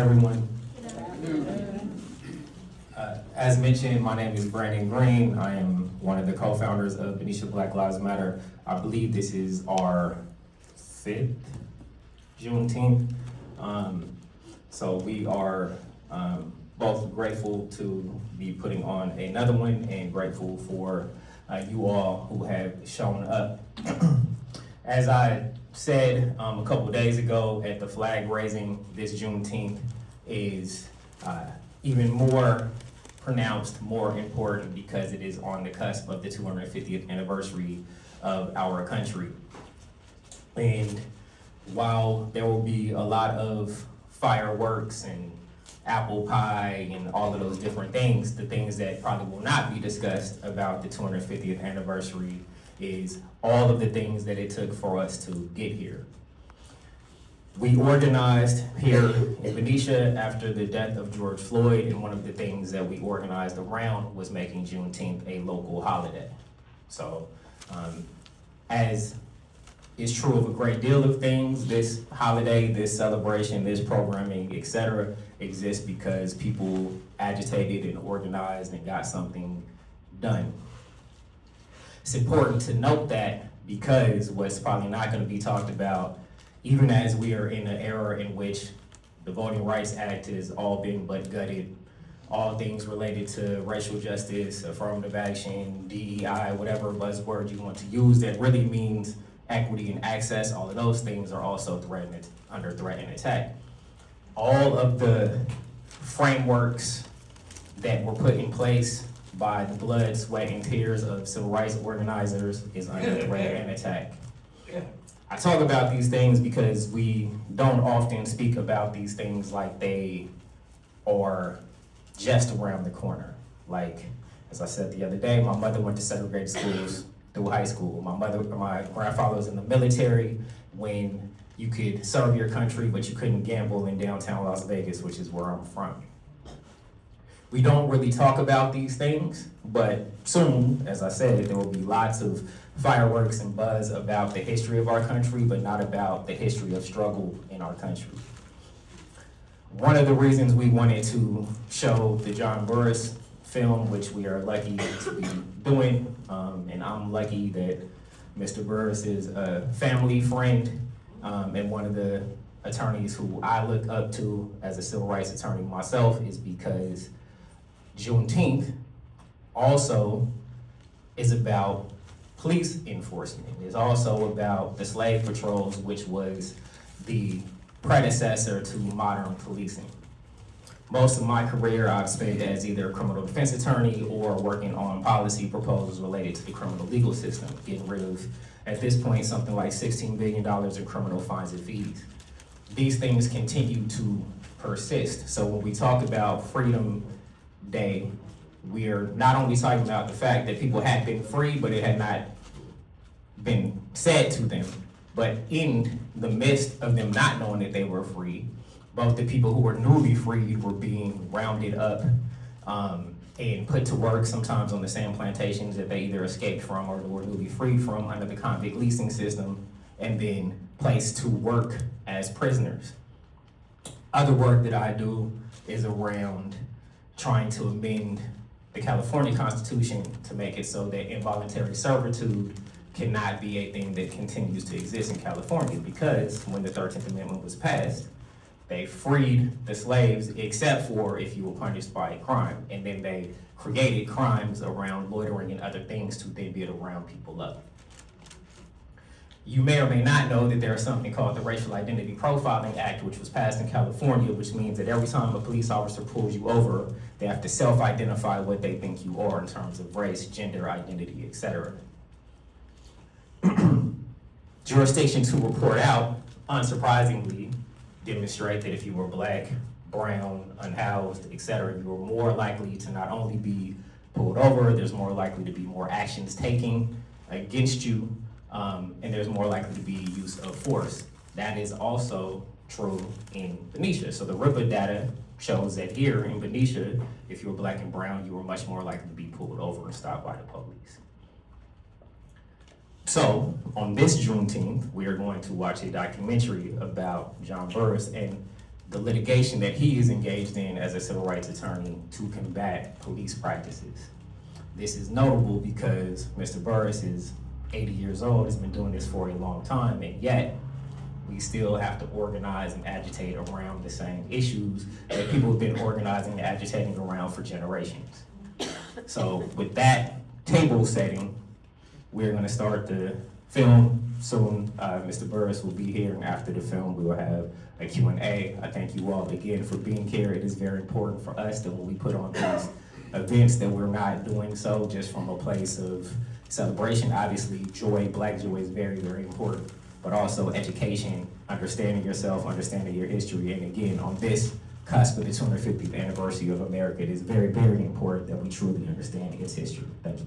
Everyone. As mentioned, my name is Brandon Green. I am one of the co-founders of Benicia Black Lives Matter. I believe this is our 5th Juneteenth. So we are both grateful to be putting on another one and grateful for you all who have shown up. As I said a couple days ago at the flag raising, this Juneteenth is even more pronounced, more important because it is on the cusp of the 250th anniversary of our country. And while there will be a lot of fireworks and apple pie and all of those different things, the things that probably will not be discussed about the 250th anniversary is all of the things that it took for us to get here. We organized here in Benicia after the death of George Floyd, and one of the things that we organized around was making Juneteenth a local holiday. So, as is true of a great deal of things, this holiday, this celebration, this programming, etc., exists because people agitated and organized and got something done. It's important to note that because what's probably not going to be talked about, even as we are in an era in which the Voting Rights Act is all been but gutted, all things related to racial justice, affirmative action, DEI, whatever buzzword you want to use that really means equity and access, all of those things are also under threat and attack. All of the frameworks that were put in place by the blood, sweat, and tears of civil rights organizers is under threat and attack. I talk about these things because we don't often speak about these things like they are just around the corner. Like, as I said the other day, my mother went to segregated schools through high school. My grandfather was in the military when you could serve your country, but you couldn't gamble in downtown Las Vegas, which is where I'm from. We don't really talk about these things, but soon, as I said, there will be lots of fireworks and buzz about the history of our country, but not about the history of struggle in our country. One of the reasons we wanted to show the John Burris film, which we are lucky to be doing, and I'm lucky that Mr. Burris is a family friend and one of the attorneys who I look up to as a civil rights attorney myself, is because Juneteenth also is about police enforcement. It's also about the slave patrols, which was the predecessor to modern policing. Most of my career I've spent as either a criminal defense attorney or working on policy proposals related to the criminal legal system, getting rid of, at this point, something like $16 billion in criminal fines and fees. These things continue to persist. So when we talk about Freedom Day, we are not only talking about the fact that people had been free, but it had not been said to them, but in the midst of them not knowing that they were free, both the people who were newly freed were being rounded up and put to work, sometimes on the same plantations that they either escaped from or were newly freed from under the convict leasing system, and then placed to work as prisoners. Other work that I do is around trying to amend the California Constitution to make it so that involuntary servitude cannot be a thing that continues to exist in California, because when the 13th Amendment was passed, they freed the slaves except for if you were punished by a crime, and then they created crimes around loitering and other things to then be able to round people up. You may or may not know that there is something called the Racial Identity Profiling Act, which was passed in California, which means that every time a police officer pulls you over, they have to self-identify what they think you are in terms of race, gender, identity, etc. Jurisdictions who report out, unsurprisingly, demonstrate that if you were black, brown, unhoused, etc., you were more likely to not only be pulled over, there's more likely to be more actions taken against you, and there's more likely to be use of force. That is also true in Benicia. So the RIPA data shows that here in Benicia, if you were black and brown, you were much more likely to be pulled over and stopped by the police. So on this Juneteenth, we are going to watch a documentary about John Burris, and the litigation that he is engaged in as a civil rights attorney to combat police practices. This is notable because Mr. Burris is 80 years old, has been doing this for a long time, and yet we still have to organize and agitate around the same issues that people have been organizing and agitating around for generations. So with that table setting, we're gonna start the film soon. Mr. Burris will be here, and after the film, we will have a Q&A. I thank you all again for being here. It is very important for us that when we put on these events that we're not doing so just from a place of celebration. Obviously, joy, Black joy is very, very important, but also education, understanding yourself, understanding your history. And again, on this cusp of the 250th anniversary of America, it is very, very important that we truly understand its history. Thank you.